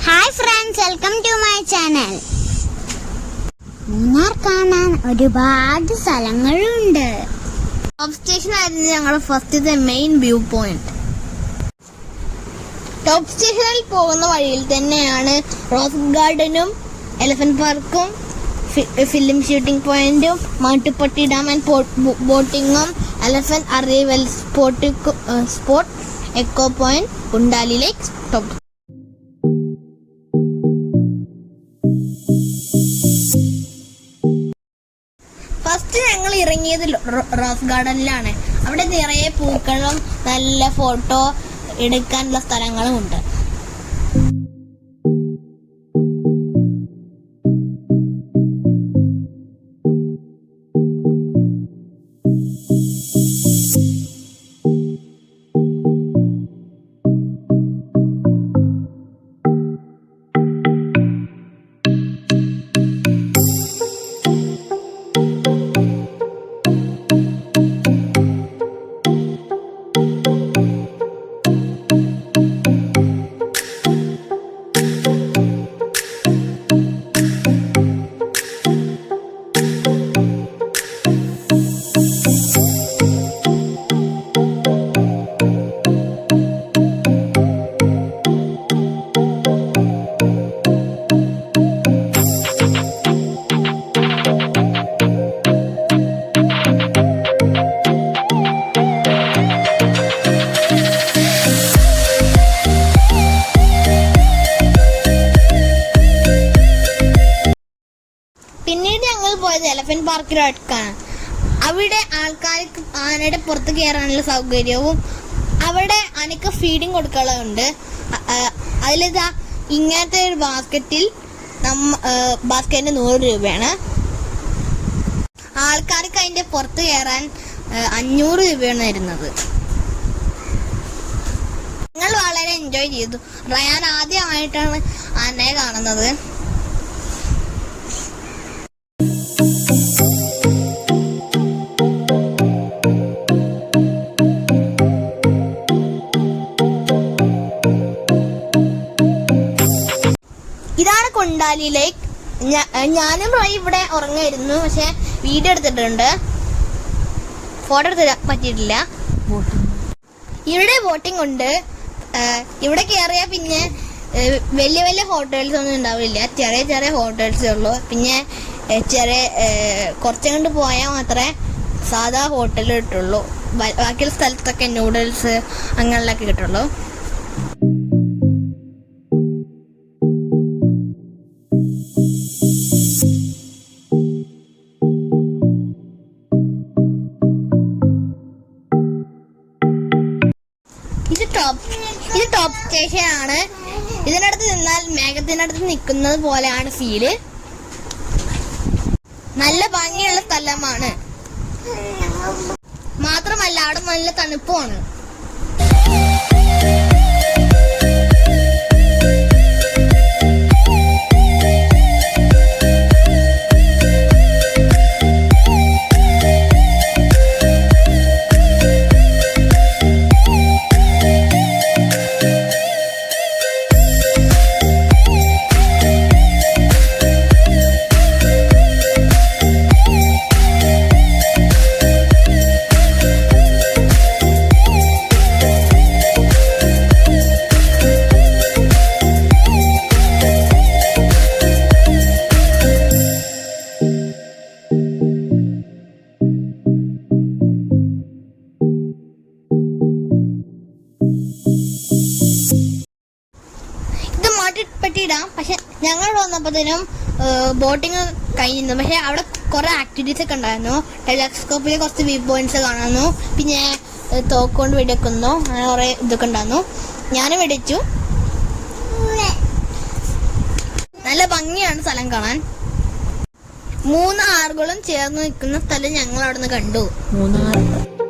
Hi friends, welcome to my channel. Munnar കാണാൻ ഒരുപാട് സ്ഥലങ്ങളുണ്ട്. ടോപ്പ് സ്റ്റേഷൻ ആയിരുന്നു ഞങ്ങളുടെ ഫസ്റ്റത്തെ മെയിൻ വ്യൂ പോയിന്റ്. ടോപ്പ് സ്റ്റേഷനിൽ പോകുന്ന വഴിയിൽ തന്നെയാണ് റോസ് ഗാർഡനും എലഫന്റ് പാർക്കും ഫിലിം ഷൂട്ടിംഗ് പോയിന്റും മാട്ടുപ്പെട്ടി ഡാം ആൻഡ് ബോട്ടിങ്ങും elephant arrival spot echo point Kundala lake top. First ഞങ്ങൾ ഇറങ്ങിയത് റോസ് ഗാർഡനിലാണ്. അവിടെ നിറയെ പൂക്കളും നല്ല ഫോട്ടോ എടുക്കാനുള്ള സ്ഥലങ്ങളും ഉണ്ട്. പിന്നീട് ഞങ്ങൾ പോയത് എലഫന്റ് പാർക്കിലേക്കാണ്. അവിടെ ആൾക്കാർക്ക് ആനയുടെ പുറത്ത് കയറാനുള്ള സൗകര്യവും അവിടെ ആനയ്ക്ക് ഫീഡിങ് കൊടുക്കാനുണ്ട്. അതിലിതാ ഇങ്ങനത്തെ ഒരു ബാസ്ക്കറ്റിൽ ബാസ്ക്കറ്റിന് 100 രൂപയാണ്. ആൾക്കാർക്ക് അതിന്റെ പുറത്ത് കയറാൻ 500 രൂപയാണ് വരുന്നത്. ഞങ്ങൾ വളരെ എൻജോയ് ചെയ്തു. റയാൻ ആദ്യമായിട്ടാണ് ആനയെ കാണുന്നത്. ഇതാണ് കുണ്ടാലി ലേക്ക്. ഞാനും റോയി ഇവിടെ ഉറങ്ങായിരുന്നു, പക്ഷെ വീഡിയോ എടുത്തിട്ടുണ്ട്, ഫോട്ടോ എടുത്ത് പറ്റിയിട്ടില്ല. ഇവിടെ ബോട്ടിംഗ് ഉണ്ട്. ഇവിടെ കയറിയാൽ പിന്നെ വലിയ വലിയ ഹോട്ടൽസ് ഒന്നും ഉണ്ടാവില്ല, ചെറിയ ചെറിയ ഹോട്ടൽസേ ഉള്ളൂ. പിന്നെ കുറച്ചും കൊണ്ട് പോയാൽ മാത്രമേ സാധാ ഹോട്ടൽ കിട്ടുള്ളൂ. ബാക്കിയുള്ള സ്ഥലത്തൊക്കെ നൂഡിൽസ് അങ്ങനെയുള്ളതൊക്കെ കിട്ടുള്ളൂ. ഇത് ടോപ്പ് സ്റ്റേഷൻ ആണ്. ഇതിനടുത്ത് നിന്നാൽ മേഘത്തിനടുത്ത് നിൽക്കുന്നത് പോലെയാണ് ഫീല്. നല്ല ഭംഗിയുള്ള സ്ഥലമാണ്. മാത്രമല്ല അവിടെ നല്ല തണുപ്പുമാണ്. മാട്ടുപ്പെട്ടി ഡാം. പക്ഷെ ഞങ്ങൾ വന്നപ്പോഴത്തേനും ബോട്ടിങ് കഴിഞ്ഞിരുന്നു. പക്ഷെ അവിടെ കുറെ ആക്ടിവിറ്റീസ് ഒക്കെ ഉണ്ടായിരുന്നു. ടെലസ്കോപ്പിൽ കുറച്ച് വ്യൂ പോയിന്റ്സ് കാണുന്നു, പിന്നെ തോക്കൊണ്ട് വെടിവെക്കുന്നു, അങ്ങനെ കുറെ ഇതൊക്കെ ഉണ്ടായിരുന്നു. ഞാനും വെടിച്ചു. നല്ല ഭംഗിയാണ് സ്ഥലം കാണാൻ. 3 ആറുകളും ചേർന്ന് നിൽക്കുന്ന സ്ഥലം ഞങ്ങൾ അവിടെ നിന്ന് കണ്ടു. 3 ആറ്